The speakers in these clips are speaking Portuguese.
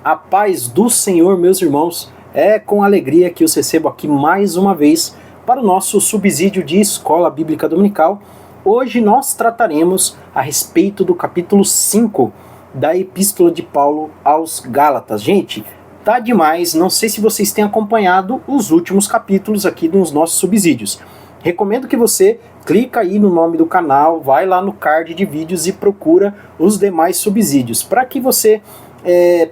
A paz do Senhor, meus irmãos, é com alegria que os recebo aqui mais uma vez para o nosso subsídio de Escola Bíblica Dominical. Hoje nós trataremos a respeito do capítulo 5 da Epístola de Paulo aos Gálatas. Gente, tá demais, não sei se vocês têm acompanhado os últimos capítulos aqui nos nossos subsídios. Recomendo que você clica aí no nome do canal, vai lá no card de vídeos e procura os demais subsídios, para que você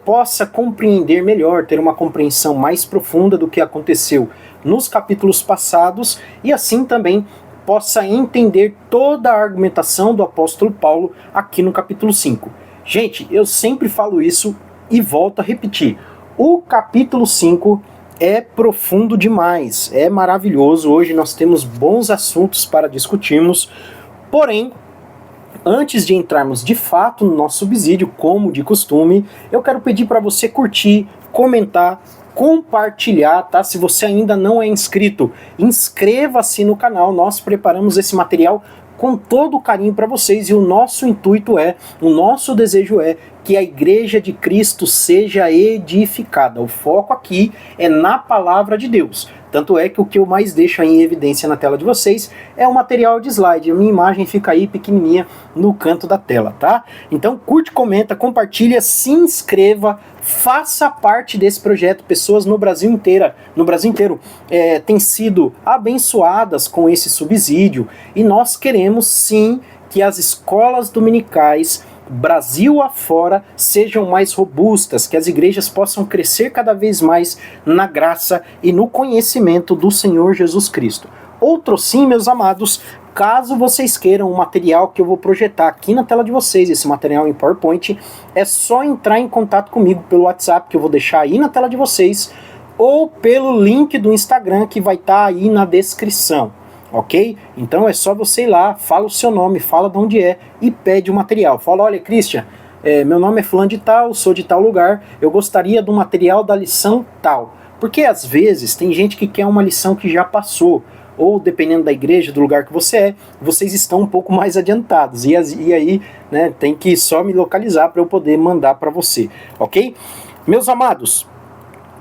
possa compreender melhor, ter uma compreensão mais profunda do que aconteceu nos capítulos passados e assim também possa entender toda a argumentação do apóstolo Paulo aqui no capítulo 5. Gente, eu sempre falo isso e volto a repetir. O capítulo 5 é profundo demais, é maravilhoso. Hoje nós temos bons assuntos para discutirmos, porém, antes de entrarmos de fato no nosso subsídio, como de costume, eu quero pedir para você curtir, comentar, compartilhar, tá? Se você ainda não é inscrito, inscreva-se no canal. Nós preparamos esse material com todo o carinho para vocês e o nosso desejo é que a Igreja de Cristo seja edificada. O foco aqui é na palavra de Deus. Tanto é que o que eu mais deixo aí em evidência na tela de vocês é o material de slide. A minha imagem fica aí pequenininha no canto da tela, tá? Então curte, comenta, compartilha, se inscreva, faça parte desse projeto. Pessoas no Brasil inteiro têm sido abençoadas com esse subsídio e nós queremos sim que as escolas dominicais Brasil afora sejam mais robustas, que as igrejas possam crescer cada vez mais na graça e no conhecimento do Senhor Jesus Cristo. Outro sim, meus amados, caso vocês queiram o material que eu vou projetar aqui na tela de vocês, esse material em PowerPoint, é só entrar em contato comigo pelo WhatsApp, que eu vou deixar aí na tela de vocês, ou pelo link do Instagram que vai estar aí na descrição. Ok? Então é só você ir lá, fala o seu nome, fala de onde é e pede o material. Fala, olha, Christian, meu nome é fulano de tal, sou de tal lugar, eu gostaria do material da lição tal. Porque às vezes tem gente que quer uma lição que já passou, ou dependendo da igreja, do lugar que você é, vocês estão um pouco mais adiantados. E aí, né, tem que só me localizar para eu poder mandar para você. Ok? Meus amados,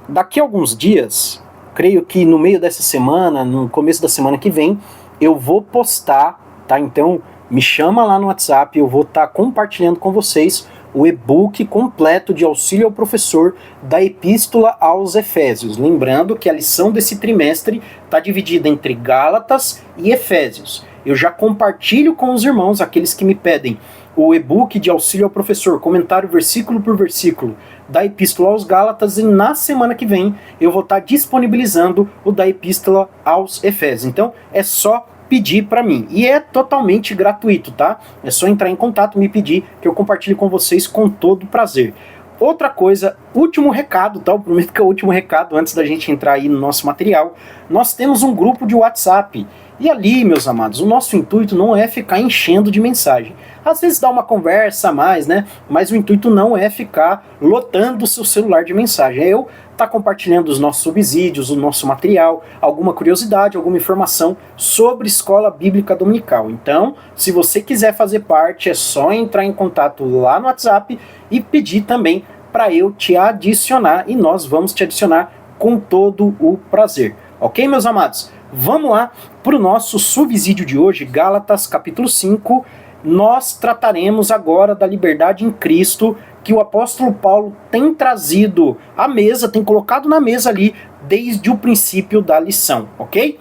daqui a alguns dias, creio que no meio dessa semana, no começo da semana que vem, eu vou postar, tá? Então me chama lá no WhatsApp, eu vou estar compartilhando com vocês o e-book completo de auxílio ao professor da Epístola aos Efésios. Lembrando que a lição desse trimestre está dividida entre Gálatas e Efésios. Eu já compartilho com os irmãos, aqueles que me pedem o e-book de auxílio ao professor, comentário versículo por versículo da Epístola aos Gálatas, e na semana que vem eu vou estar disponibilizando o da Epístola aos Efésios. Então é só pedir para mim, e é totalmente gratuito, tá? É só entrar em contato, me pedir, que eu compartilhe com vocês com todo prazer. Outra coisa, último recado, tá? Eu prometo que é o último recado antes da gente entrar aí no nosso material. Nós temos um grupo de WhatsApp. E ali, meus amados, o nosso intuito não é ficar enchendo de mensagem. Às vezes dá uma conversa a mais, né? Mas o intuito não é ficar lotando o seu celular de mensagem. É eu estar compartilhando os nossos subsídios, o nosso material, alguma curiosidade, alguma informação sobre Escola Bíblica Dominical. Então, se você quiser fazer parte, é só entrar em contato lá no WhatsApp e pedir também para eu te adicionar, e nós vamos te adicionar com todo o prazer. Ok, meus amados? Vamos lá para o nosso subsídio de hoje, Gálatas capítulo 5. Nós trataremos agora da liberdade em Cristo, que o apóstolo Paulo tem trazido à mesa, tem colocado na mesa ali desde o princípio da lição, ok?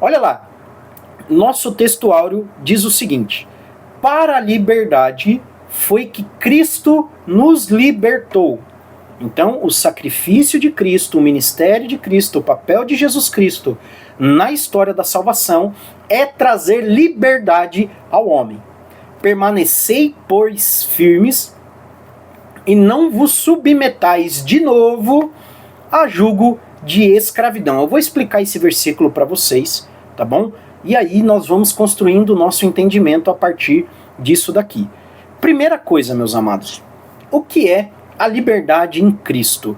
Olha lá, nosso texto áureo diz o seguinte: para a liberdade foi que Cristo nos libertou. Então, o sacrifício de Cristo, o ministério de Cristo, o papel de Jesus Cristo na história da salvação é trazer liberdade ao homem. Permanecei, pois, firmes e não vos submetais de novo a jugo de escravidão. Eu vou explicar esse versículo para vocês, tá bom? E aí nós vamos construindo o nosso entendimento a partir disso daqui. Primeira coisa, meus amados, o que é a liberdade em Cristo?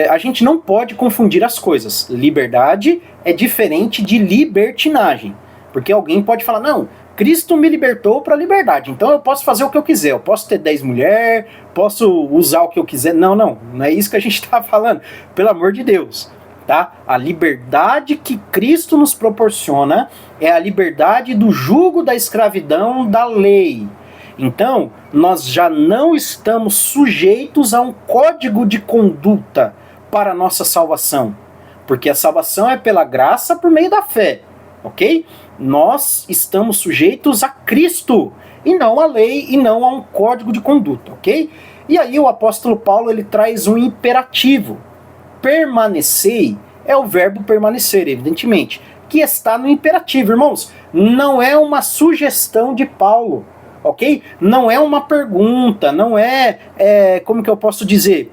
A gente não pode confundir as coisas. Liberdade é diferente de libertinagem. Porque alguém pode falar, não, Cristo me libertou para a liberdade, então eu posso fazer o que eu quiser, eu posso ter 10 mulheres, posso usar o que eu quiser. Não é isso que a gente está falando, pelo amor de Deus. Tá? A liberdade que Cristo nos proporciona é a liberdade do jugo da escravidão da lei. Então, nós já não estamos sujeitos a um código de conduta para a nossa salvação, porque a salvação é pela graça por meio da fé, ok? Nós estamos sujeitos a Cristo, e não à lei, e não a um código de conduta, ok? E aí o apóstolo Paulo ele traz um imperativo. Permanecei é o verbo permanecer, evidentemente, que está no imperativo, irmãos. Não é uma sugestão de Paulo, ok? Não é uma pergunta, não é, como que eu posso dizer?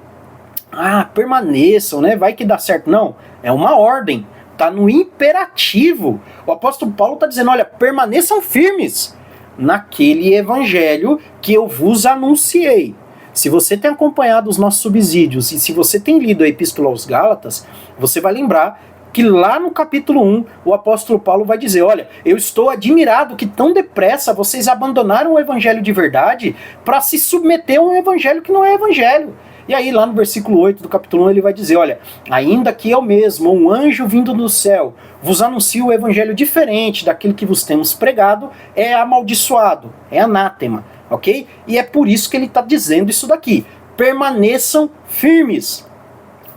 Permaneçam, né? Vai que dá certo. Não, é uma ordem, está no imperativo. O apóstolo Paulo está dizendo, olha, permaneçam firmes naquele evangelho que eu vos anunciei. Se você tem acompanhado os nossos subsídios e se você tem lido a Epístola aos Gálatas, você vai lembrar que lá no capítulo 1, o apóstolo Paulo vai dizer, olha, eu estou admirado que tão depressa vocês abandonaram o evangelho de verdade para se submeter a um evangelho que não é evangelho. E aí lá no versículo 8 do capítulo 1 ele vai dizer, olha, ainda que eu mesmo, um anjo vindo do céu, vos anuncio o evangelho diferente daquele que vos temos pregado, é amaldiçoado, é anátema. Ok? E é por isso que ele está dizendo isso daqui. Permaneçam firmes.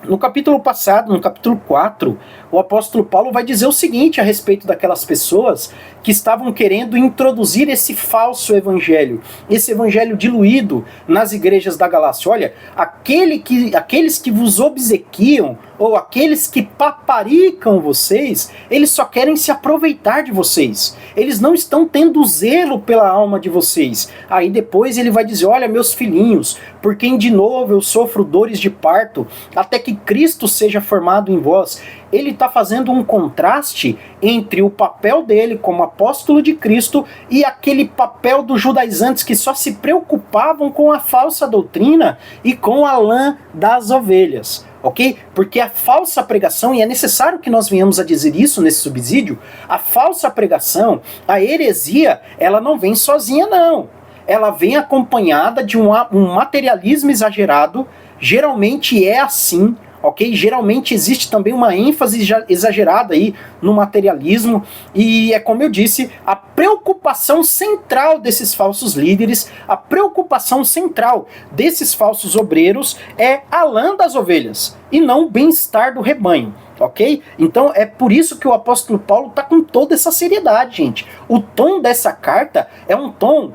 No capítulo passado, no capítulo 4, o apóstolo Paulo vai dizer o seguinte a respeito daquelas pessoas que estavam querendo introduzir esse falso evangelho, esse evangelho diluído nas igrejas da Galácia. Olha, aqueles que vos obsequiam, ou aqueles que paparicam vocês, eles só querem se aproveitar de vocês. Eles não estão tendo zelo pela alma de vocês. Aí depois ele vai dizer, olha, meus filhinhos, por quem de novo eu sofro dores de parto, até que Cristo seja formado em vós. Ele está fazendo um contraste entre o papel dele como apóstolo de Cristo e aquele papel dos judaizantes que só se preocupavam com a falsa doutrina e com a lã das ovelhas. Ok? Porque a falsa pregação, e é necessário que nós venhamos a dizer isso nesse subsídio, a falsa pregação, a heresia, ela não vem sozinha não. Ela vem acompanhada de um materialismo exagerado, geralmente é assim, ok? Geralmente existe também uma ênfase exagerada aí no materialismo, e é como eu disse, a preocupação central desses falsos líderes, a preocupação central desses falsos obreiros é a lã das ovelhas, e não o bem-estar do rebanho. Ok? Então é por isso que o apóstolo Paulo está com toda essa seriedade, gente. O tom dessa carta é um tom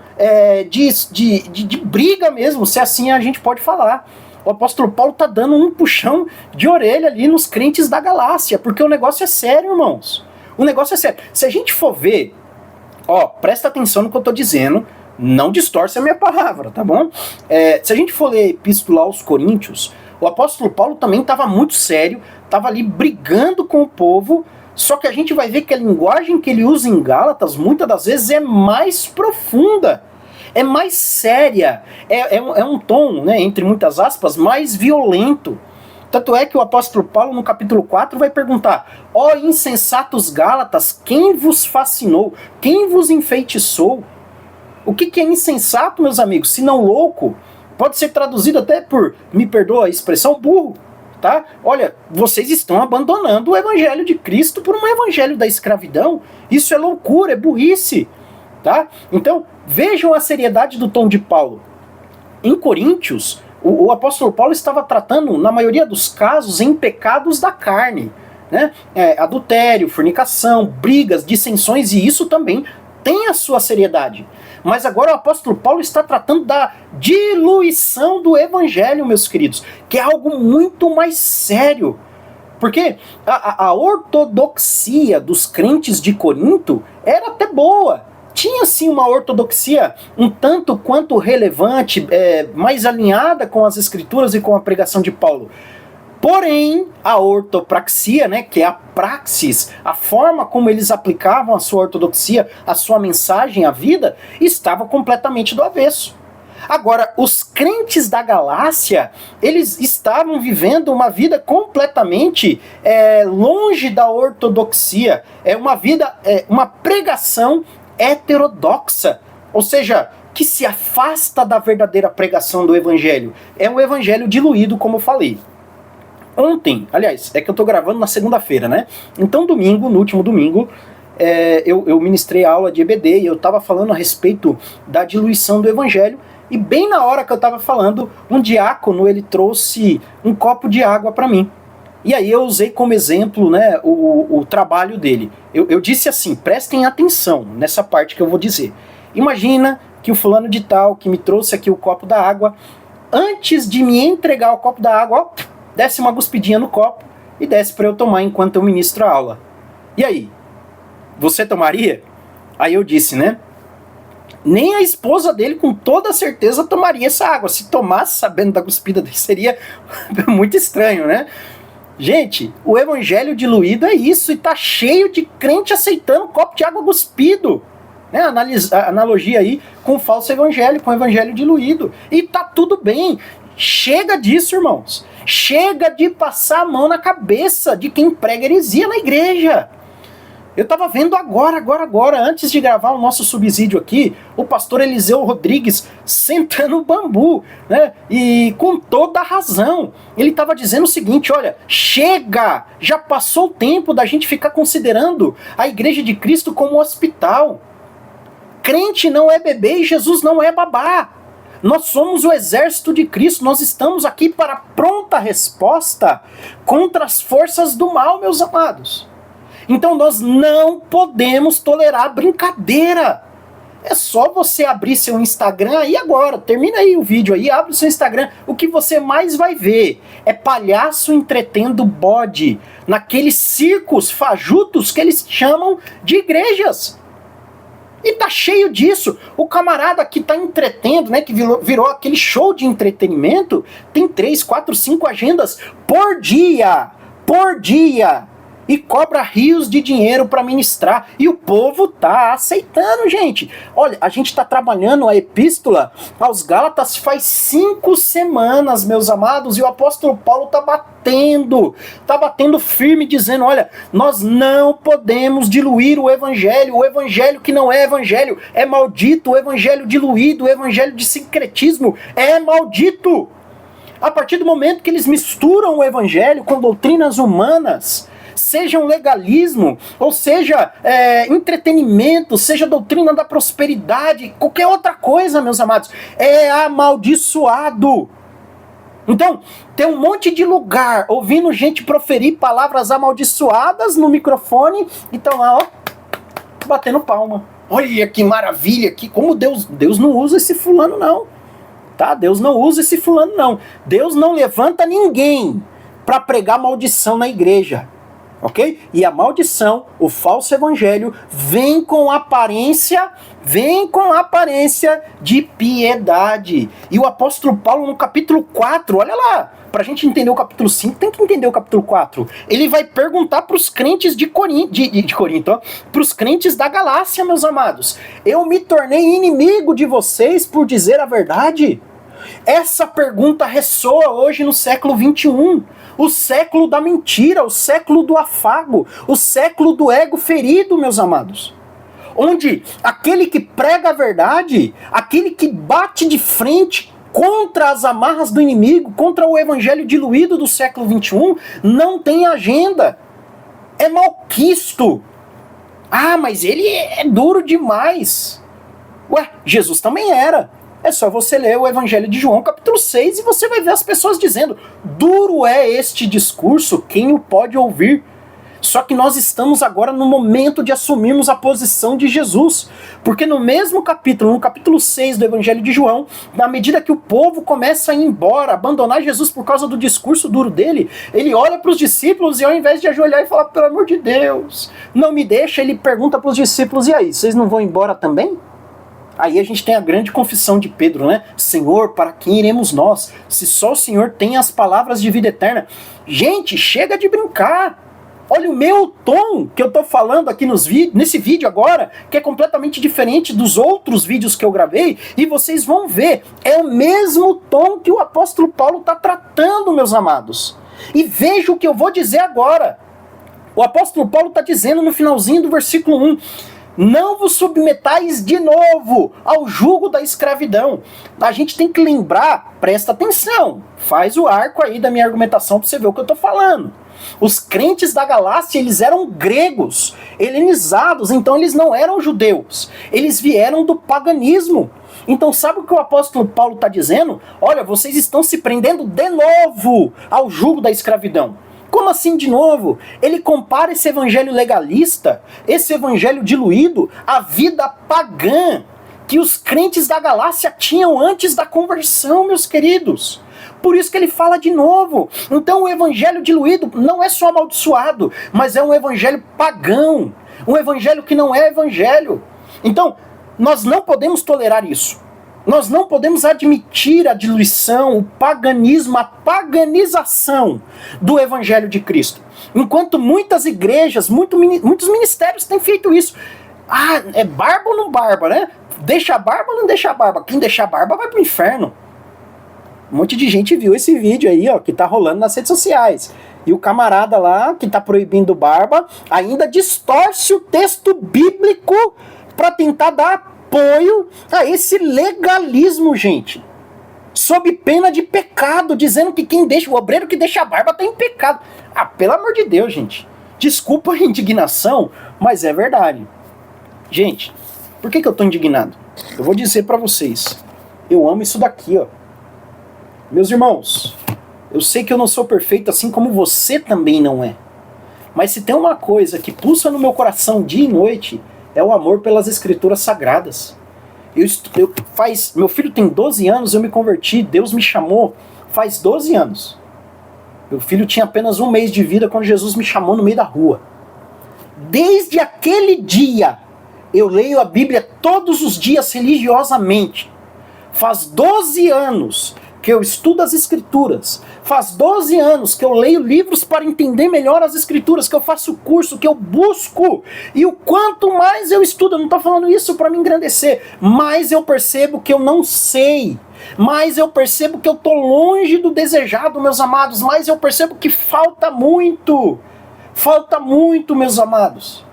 de briga mesmo, se assim a gente pode falar. O apóstolo Paulo está dando um puxão de orelha ali nos crentes da Galácia, porque o negócio é sério, irmãos. O negócio é sério. Se a gente for ver, presta atenção no que eu estou dizendo, não distorce a minha palavra, tá bom? Se a gente for ler a Epístola aos Coríntios, o apóstolo Paulo também estava muito sério, estava ali brigando com o povo, só que a gente vai ver que a linguagem que ele usa em Gálatas, muitas das vezes, é mais profunda, é mais séria, é um tom, né, entre muitas aspas, mais violento. Tanto é que o apóstolo Paulo, no capítulo 4, vai perguntar, ó insensatos Gálatas, quem vos fascinou? Quem vos enfeitiçou? O que é insensato, meus amigos, se não louco? Pode ser traduzido até por, me perdoa a expressão, burro, tá? Olha, vocês estão abandonando o evangelho de Cristo por um evangelho da escravidão. Isso é loucura, é burrice, tá? Então, vejam a seriedade do tom de Paulo. Em Coríntios, o apóstolo Paulo estava tratando, na maioria dos casos, em pecados da carne, né? Adultério, fornicação, brigas, dissensões, e isso também tem a sua seriedade. Mas agora o apóstolo Paulo está tratando da diluição do evangelho, meus queridos, que é algo muito mais sério. Porque a ortodoxia dos crentes de Corinto era até boa. Tinha sim uma ortodoxia um tanto quanto relevante, mais alinhada com as escrituras e com a pregação de Paulo. Porém, a ortopraxia, né, que é a praxis, a forma como eles aplicavam a sua ortodoxia, a sua mensagem à vida, estava completamente do avesso. Agora, os crentes da Galácia, eles estavam vivendo uma vida completamente longe da ortodoxia. Uma pregação heterodoxa, ou seja, que se afasta da verdadeira pregação do evangelho. É um evangelho diluído, como eu falei. Ontem, aliás, é que eu tô gravando na segunda-feira, né? Então domingo, no último domingo, eu ministrei a aula de EBD e eu tava falando a respeito da diluição do evangelho, e bem na hora que eu tava falando, um diácono, ele trouxe um copo de água para mim. E aí eu usei como exemplo, né, o trabalho dele. Eu disse assim, prestem atenção nessa parte que eu vou dizer. Imagina que o fulano de tal, que me trouxe aqui o copo da água, antes de me entregar o copo da água, ó, desce uma cuspidinha no copo e desce para eu tomar enquanto eu ministro a aula. E aí? Você tomaria? Aí eu disse, né? Nem a esposa dele, com toda certeza, tomaria essa água. Se tomasse sabendo da cuspida dele, seria muito estranho, né? Gente, o evangelho diluído é isso, e tá cheio de crente aceitando copo de água cuspido. Né? A analogia aí com o falso evangelho, com o evangelho diluído. E tá tudo bem. Chega disso, irmãos. Chega de passar a mão na cabeça de quem prega heresia na igreja. Eu estava vendo agora, antes de gravar o nosso subsídio aqui, o pastor Eliseu Rodrigues sentando o bambu, né? E com toda a razão. Ele estava dizendo o seguinte, olha, chega! Já passou o tempo da gente ficar considerando a Igreja de Cristo como um hospital. Crente não é bebê e Jesus não é babá. Nós somos o exército de Cristo, nós estamos aqui para pronta resposta contra as forças do mal, meus amados. Então nós não podemos tolerar brincadeira. É só você abrir seu Instagram aí agora, termina aí o vídeo aí, abre o seu Instagram, o que você mais vai ver é palhaço entretendo bode, naqueles circos fajutos que eles chamam de igrejas. E tá cheio disso. O camarada que tá entretendo, né, que virou aquele show de entretenimento, tem 3, 4, 5 agendas por dia. E cobra rios de dinheiro para ministrar. E o povo tá aceitando, gente. Olha, a gente tá trabalhando a epístola aos Gálatas faz 5 semanas, meus amados, e o apóstolo Paulo tá batendo firme, dizendo, olha, nós não podemos diluir o evangelho que não é evangelho é maldito, o evangelho diluído, o evangelho de sincretismo é maldito. A partir do momento que eles misturam o evangelho com doutrinas humanas, seja um legalismo, ou seja entretenimento, seja doutrina da prosperidade, qualquer outra coisa, meus amados, é amaldiçoado. Então, tem um monte de lugar ouvindo gente proferir palavras amaldiçoadas no microfone e estão lá, ó, batendo palma. Olha que maravilha, como Deus não usa esse fulano não. Tá? Deus não usa esse fulano não. Deus não levanta ninguém para pregar maldição na igreja. Ok? E a maldição, o falso evangelho, vem com aparência de piedade. E o apóstolo Paulo no capítulo 4, olha lá, pra gente entender o capítulo 5, tem que entender o capítulo 4. Ele vai perguntar pros crentes de Corinto, pros crentes da Galácia, meus amados, eu me tornei inimigo de vocês por dizer a verdade? Essa pergunta ressoa hoje no século 21, o século da mentira, o século do afago, o século do ego ferido, meus amados. Onde aquele que prega a verdade, aquele que bate de frente contra as amarras do inimigo, contra o evangelho diluído do século 21, não tem agenda. É malquisto. Ah, mas ele é duro demais. Ué, Jesus também era. É só você ler o Evangelho de João, capítulo 6, e você vai ver as pessoas dizendo, duro é este discurso, quem o pode ouvir? Só que nós estamos agora no momento de assumirmos a posição de Jesus. Porque no mesmo capítulo, no capítulo 6 do Evangelho de João, na medida que o povo começa a ir embora, abandonar Jesus por causa do discurso duro dele, ele olha para os discípulos e ao invés de ajoelhar e falar, pelo amor de Deus, não me deixa, ele pergunta para os discípulos, e aí, vocês não vão embora também? Aí a gente tem a grande confissão de Pedro, né? Senhor, para quem iremos nós? Se só o Senhor tem as palavras de vida eterna. Gente, chega de brincar. Olha o meu tom que eu tô falando aqui nesse vídeo agora, que é completamente diferente dos outros vídeos que eu gravei, e vocês vão ver, é o mesmo tom que o apóstolo Paulo está tratando, meus amados. E veja o que eu vou dizer agora. O apóstolo Paulo está dizendo no finalzinho do versículo 1, Não vos submetais de novo ao jugo da escravidão. A gente tem que lembrar, presta atenção, faz o arco aí da minha argumentação para você ver o que eu estou falando. Os crentes da Galácia, eles eram gregos, helenizados, então eles não eram judeus. Eles vieram do paganismo. Então sabe o que o apóstolo Paulo está dizendo? Olha, vocês estão se prendendo de novo ao jugo da escravidão. Como assim de novo? Ele compara esse evangelho legalista, esse evangelho diluído, à vida pagã que os crentes da Galácia tinham antes da conversão, meus queridos. Por isso que ele fala de novo. Então o evangelho diluído não é só amaldiçoado, mas é um evangelho pagão, um evangelho que não é evangelho. Então, nós não podemos tolerar isso. Nós não podemos admitir a diluição, o paganismo, a paganização do Evangelho de Cristo. Enquanto muitas igrejas, muitos ministérios têm feito isso. Ah, é barba ou não barba, né? Deixa a barba ou não deixa a barba? Quem deixa a barba vai pro inferno. Um monte de gente viu esse vídeo aí, ó, que tá rolando nas redes sociais. E o camarada lá, que tá proibindo barba, ainda distorce o texto bíblico para tentar dar apoio a esse legalismo, gente, sob pena de pecado, dizendo que o obreiro que deixa a barba tá em pecado. Ah, pelo amor de Deus, gente, desculpa a indignação, mas é verdade. Gente, por que eu tô indignado? Eu vou dizer pra vocês, eu amo isso daqui, ó. Meus irmãos, eu sei que eu não sou perfeito, assim como você também não é, mas se tem uma coisa que pulsa no meu coração dia e noite, é o amor pelas escrituras sagradas. Meu filho tem 12 anos, eu me converti, Deus me chamou faz 12 anos. Meu filho tinha apenas 1 mês de vida quando Jesus me chamou no meio da rua. Desde aquele dia, eu leio a Bíblia todos os dias religiosamente. Faz 12 anos que eu estudo as escrituras. Faz 12 anos que eu leio livros para entender melhor as escrituras, que eu faço curso, que eu busco. E o quanto mais eu estudo, eu não estou falando isso para me engrandecer, mais eu percebo que eu não sei. Mais eu percebo que eu estou longe do desejado, meus amados. Mais eu percebo que falta muito. Falta muito, meus amados.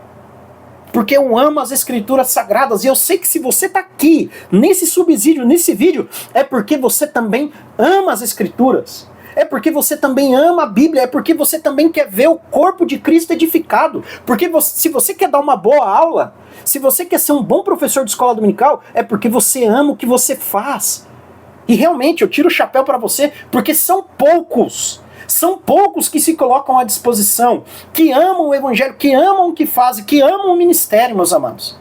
Porque eu amo as escrituras sagradas, e eu sei que se você está aqui, nesse subsídio, nesse vídeo, é porque você também ama as escrituras, é porque você também ama a Bíblia, é porque você também quer ver o corpo de Cristo edificado, porque se você quer dar uma boa aula, se você quer ser um bom professor de escola dominical, é porque você ama o que você faz. E realmente, eu tiro o chapéu para você, porque são poucos que se colocam à disposição, que amam o evangelho, que amam o que fazem, que amam o ministério, meus amados.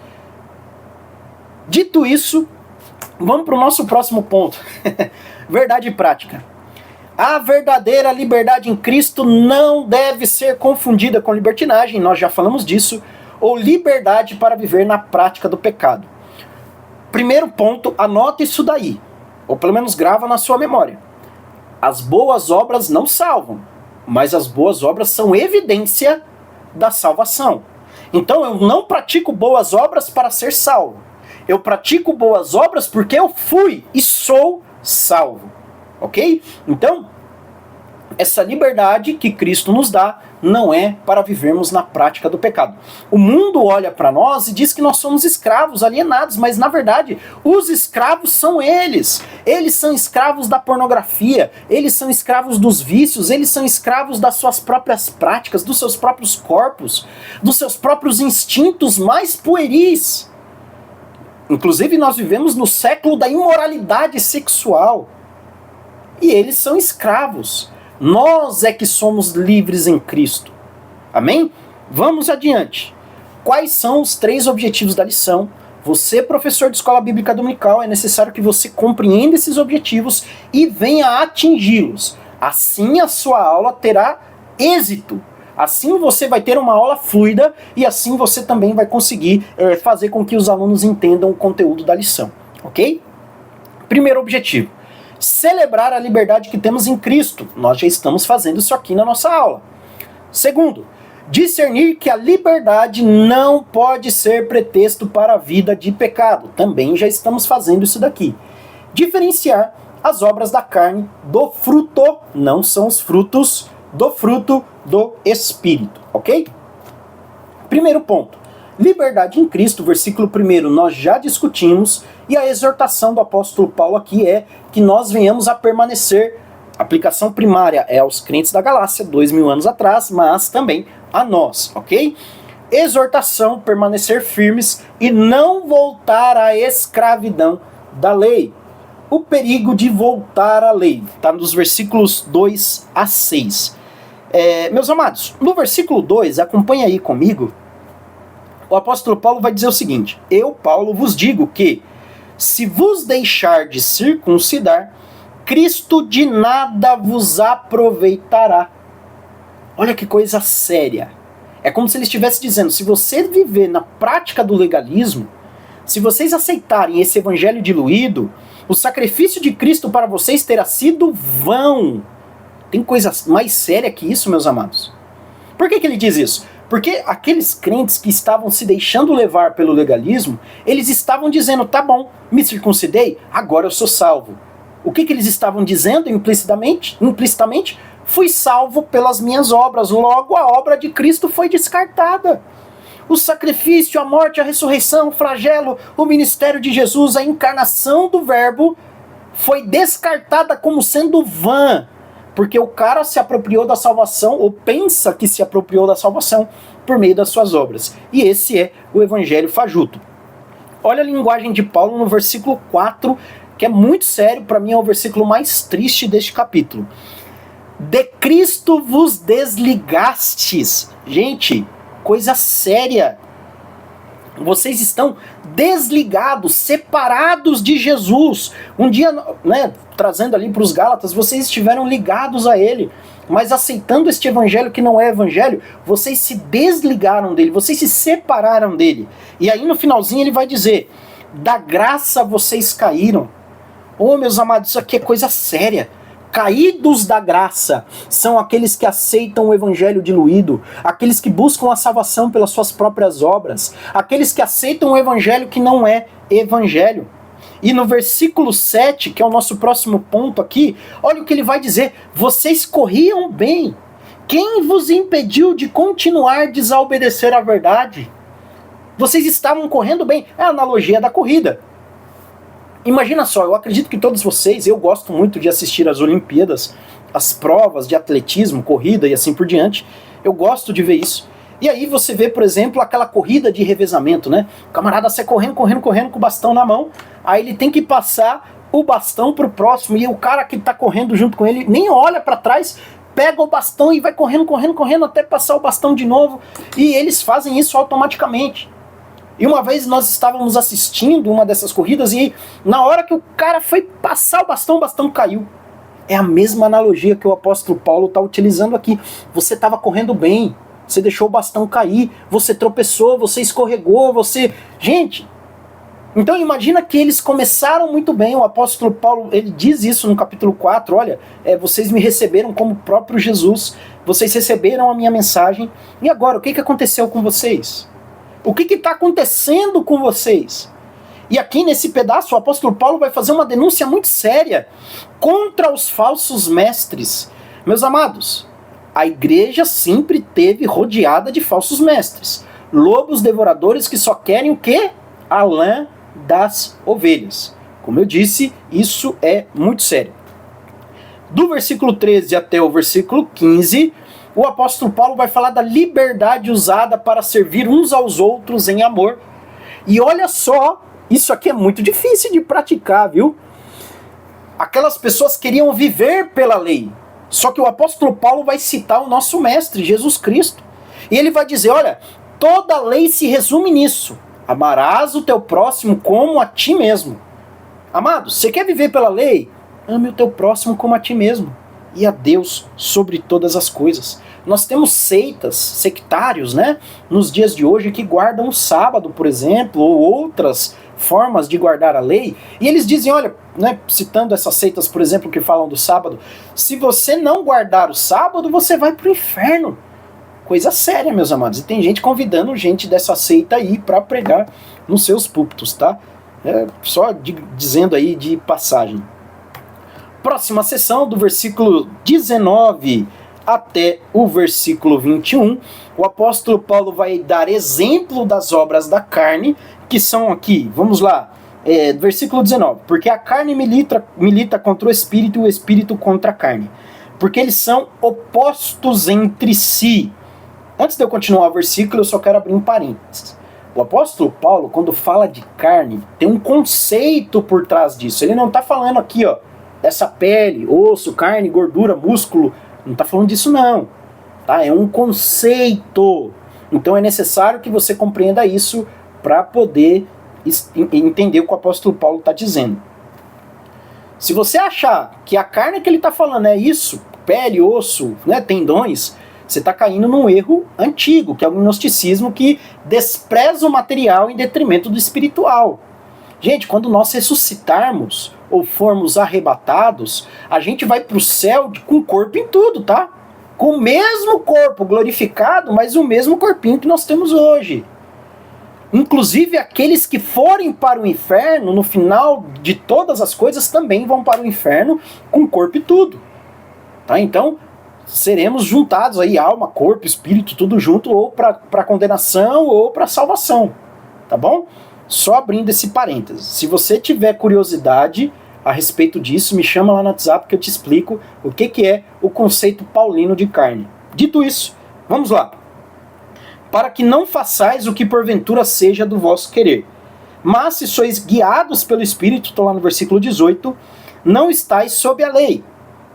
Dito isso, vamos para o nosso próximo ponto. Verdade prática. A verdadeira liberdade em Cristo não deve ser confundida com libertinagem, nós já falamos disso, ou liberdade para viver na prática do pecado. Primeiro ponto, anota isso daí, ou pelo menos grava na sua memória. As boas obras não salvam, mas as boas obras são evidência da salvação. Então eu não pratico boas obras para ser salvo. Eu pratico boas obras porque eu fui e sou salvo. Ok? Então, essa liberdade que Cristo nos dá não é para vivermos na prática do pecado. O mundo olha para nós e diz que nós somos escravos, alienados, mas na verdade os escravos são eles. Eles são escravos da pornografia, eles são escravos dos vícios, eles são escravos das suas próprias práticas, dos seus próprios corpos, dos seus próprios instintos mais pueris. Inclusive nós vivemos no século da imoralidade sexual. E eles são escravos. Nós é que somos livres em Cristo. Amém? Vamos adiante. Quais são os 3 objetivos da lição? Você, professor de escola bíblica dominical, é necessário que você compreenda esses objetivos e venha atingi-los. Assim a sua aula terá êxito. Assim você vai ter uma aula fluida e assim você também vai conseguir fazer com que os alunos entendam o conteúdo da lição. Ok? Primeiro objetivo. Celebrar a liberdade que temos em Cristo. Nós já estamos fazendo isso aqui na nossa aula. Segundo, discernir que a liberdade não pode ser pretexto para a vida de pecado. Também já estamos fazendo isso daqui. Diferenciar as obras da carne do fruto, não são os frutos, do fruto do Espírito, ok? Primeiro ponto. Liberdade em Cristo, versículo 1, nós já discutimos, e a exortação do apóstolo Paulo aqui é que nós venhamos a permanecer. A aplicação primária é aos crentes da Galácia, 2000 anos atrás, mas também a nós, ok? Exortação, permanecer firmes e não voltar à escravidão da lei. O perigo de voltar à lei, está nos versículos 2 a 6. Meus amados, no versículo 2, acompanha aí comigo, o apóstolo Paulo vai dizer o seguinte: eu, Paulo, vos digo que, se vos deixar de circuncidar, Cristo de nada vos aproveitará. Olha que coisa séria. É como se ele estivesse dizendo, se você viver na prática do legalismo, se vocês aceitarem esse evangelho diluído, o sacrifício de Cristo para vocês terá sido vão. Tem coisa mais séria que isso, meus amados? Por que ele diz isso? Porque aqueles crentes que estavam se deixando levar pelo legalismo, eles estavam dizendo, tá bom, me circuncidei, agora eu sou salvo. O que eles estavam dizendo implicitamente? Fui salvo pelas minhas obras, logo a obra de Cristo foi descartada. O sacrifício, a morte, a ressurreição, o flagelo, o ministério de Jesus, a encarnação do verbo foi descartada como sendo vã, porque o cara se apropriou da salvação, ou pensa que se apropriou da salvação, por meio das suas obras. E esse é o evangelho fajuto. Olha a linguagem de Paulo no versículo 4, que é muito sério, para mim é o versículo mais triste deste capítulo. De Cristo vos desligastes. Gente, coisa séria. Vocês estão desligados, separados de Jesus. Um dia, trazendo ali para os Gálatas, vocês estiveram ligados a ele, mas aceitando este evangelho que não é evangelho, vocês se desligaram dele, vocês se separaram dele. E aí no finalzinho ele vai dizer, da graça vocês caíram. Oh, meus amados, isso aqui é coisa séria. Caídos da graça são aqueles que aceitam o evangelho diluído, aqueles que buscam a salvação pelas suas próprias obras, aqueles que aceitam o evangelho que não é evangelho. E no versículo 7, que é o nosso próximo ponto aqui, olha o que ele vai dizer, vocês corriam bem, quem vos impediu de continuar a desobedecer à verdade? Vocês estavam correndo bem, é a analogia da corrida. Imagina só, eu acredito que todos vocês, eu gosto muito de assistir às Olimpíadas, as provas de atletismo, corrida e assim por diante. Eu gosto de ver isso. E aí você vê, por exemplo, aquela corrida de revezamento, né? O camarada sai correndo com o bastão na mão, aí ele tem que passar o bastão pro próximo, e o cara que tá correndo junto com ele nem olha para trás, pega o bastão e vai correndo até passar o bastão de novo, e eles fazem isso automaticamente. E uma vez nós estávamos assistindo uma dessas corridas e na hora que o cara foi passar o bastão caiu. É a mesma analogia que o apóstolo Paulo está utilizando aqui. Você estava correndo bem, você deixou o bastão cair, você tropeçou, você escorregou, você... Gente, então imagina que eles começaram muito bem, o apóstolo Paulo, ele diz isso no capítulo 4, olha, vocês me receberam como o próprio Jesus, vocês receberam a minha mensagem, e agora, o que aconteceu com vocês? O que está acontecendo com vocês? E aqui nesse pedaço o apóstolo Paulo vai fazer uma denúncia muito séria contra os falsos mestres. Meus amados, a igreja sempre teve rodeada de falsos mestres. Lobos devoradores que só querem o quê? A lã das ovelhas. Como eu disse, isso é muito sério. Do versículo 13 até o versículo 15... o apóstolo Paulo vai falar da liberdade usada para servir uns aos outros em amor. E olha só, isso aqui é muito difícil de praticar, viu? Aquelas pessoas queriam viver pela lei. Só que o apóstolo Paulo vai citar o nosso mestre, Jesus Cristo. E ele vai dizer, olha, toda lei se resume nisso. Amarás o teu próximo como a ti mesmo. Amado, você quer viver pela lei? Ame o teu próximo como a ti mesmo. E a Deus sobre todas as coisas. Nós temos seitas, sectários, né, nos dias de hoje que guardam o sábado, por exemplo, ou outras formas de guardar a lei, e eles dizem, olha, né, citando essas seitas, por exemplo, que falam do sábado, se você não guardar o sábado, você vai pro inferno. Coisa séria, meus amados, e tem gente convidando gente dessa seita aí para pregar nos seus púlpitos, tá? Dizendo aí de passagem. Próxima sessão, do versículo 19 até o versículo 21, o apóstolo Paulo vai dar exemplo das obras da carne, que são aqui, vamos lá, versículo 19, porque a carne milita contra o espírito e o espírito contra a carne, porque eles são opostos entre si. Antes de eu continuar o versículo, eu só quero abrir um parênteses. O apóstolo Paulo, quando fala de carne, tem um conceito por trás disso. Ele não está falando aqui, ó, dessa pele, osso, carne, gordura, músculo. Não está falando disso não. Tá? É um conceito. Então é necessário que você compreenda isso para poder entender o que o apóstolo Paulo está dizendo. Se você achar que a carne que ele está falando é isso, pele, osso, né, tendões, você está caindo num erro antigo, que é o gnosticismo que despreza o material em detrimento do espiritual. Gente, quando nós ressuscitarmos ou formos arrebatados, a gente vai para o céu com corpo em tudo, tá? Com o mesmo corpo glorificado, mas o mesmo corpinho que nós temos hoje. Inclusive aqueles que forem para o inferno, no final de todas as coisas, também vão para o inferno com corpo e tudo. Tá? Então, seremos juntados aí, alma, corpo, espírito, tudo junto, ou para condenação ou para salvação. Tá bom? Só abrindo esse parênteses. Se você tiver curiosidade a respeito disso, me chama lá no WhatsApp que eu te explico o que é o conceito paulino de carne. Dito isso, vamos lá. Para que não façais o que porventura seja do vosso querer. Mas se sois guiados pelo Espírito, estou lá no versículo 18, não estáis sob a lei.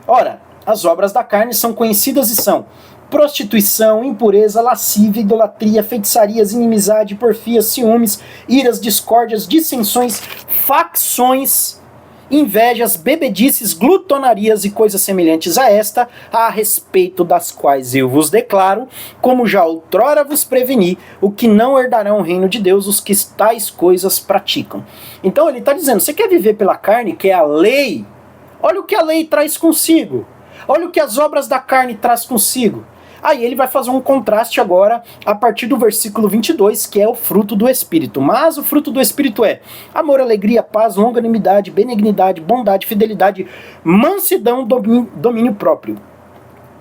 Ora, as obras da carne são conhecidas e são prostituição, impureza, lascívia, idolatria, feitiçarias, inimizade, porfia, ciúmes, iras, discórdias, dissensões, facções, invejas, bebedices, glutonarias e coisas semelhantes a esta, a respeito das quais eu vos declaro, como já outrora vos preveni, o que não herdarão o reino de Deus os que tais coisas praticam. Então ele está dizendo, você quer viver pela carne, que é a lei? Olha o que a lei traz consigo. Olha o que as obras da carne traz consigo. Aí ele vai fazer um contraste agora a partir do versículo 22, que é o fruto do Espírito. Mas o fruto do Espírito é amor, alegria, paz, longanimidade, benignidade, bondade, fidelidade, mansidão, domínio próprio.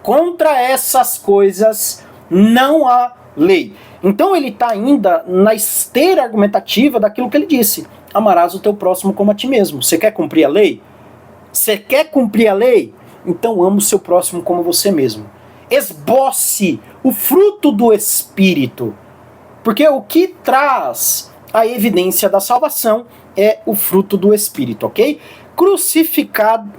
Contra essas coisas não há lei. Então ele está ainda na esteira argumentativa daquilo que ele disse. Amarás o teu próximo como a ti mesmo. Você quer cumprir a lei? Você quer cumprir a lei? Então ama o seu próximo como você mesmo. Esboce o fruto do Espírito. Porque o que traz a evidência da salvação é o fruto do Espírito, ok?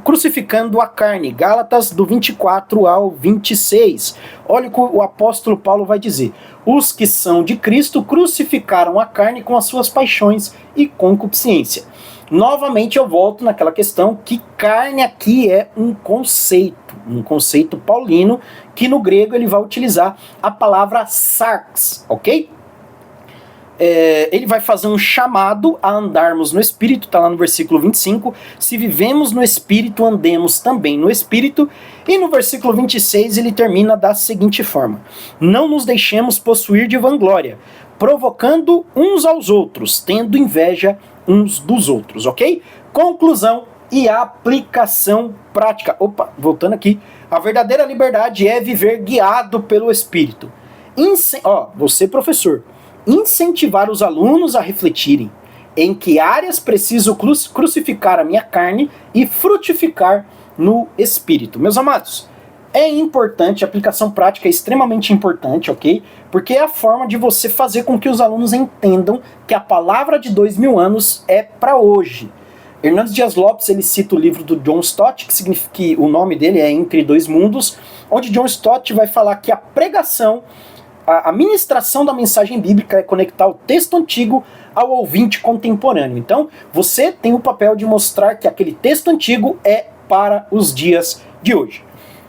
Crucificando a carne. Gálatas do 24 ao 26. Olha o que o apóstolo Paulo vai dizer. Os que são de Cristo crucificaram a carne com as suas paixões e concupiscência. Novamente eu volto naquela questão que carne aqui é um conceito paulino, que no grego ele vai utilizar a palavra sarx, ok? Ele vai fazer um chamado a andarmos no Espírito, está lá no versículo 25, se vivemos no Espírito, andemos também no Espírito, e no versículo 26 ele termina da seguinte forma, não nos deixemos possuir de vanglória, provocando uns aos outros, tendo inveja uns dos outros, ok? Conclusão e aplicação prática. Opa, voltando aqui. A verdadeira liberdade é viver guiado pelo Espírito. Você professor, incentivar os alunos a refletirem em que áreas preciso crucificar a minha carne e frutificar no Espírito. Meus amados, é importante, a aplicação prática é extremamente importante, ok? Porque é a forma de você fazer com que os alunos entendam que a palavra de 2000 anos é para hoje. Hernandes Dias Lopes, ele cita o livro do John Stott, que significa que o nome dele é Entre Dois Mundos, onde John Stott vai falar que a pregação, a ministração da mensagem bíblica é conectar o texto antigo ao ouvinte contemporâneo. Então, você tem o papel de mostrar que aquele texto antigo é para os dias de hoje.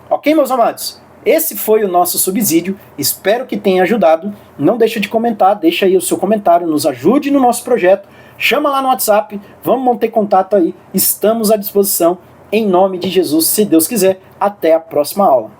Ok, meus amados? Esse foi o nosso subsídio, espero que tenha ajudado. Não deixa de comentar, deixa aí o seu comentário, nos ajude no nosso projeto, chama lá no WhatsApp, vamos manter contato aí, estamos à disposição, em nome de Jesus, se Deus quiser. Até a próxima aula.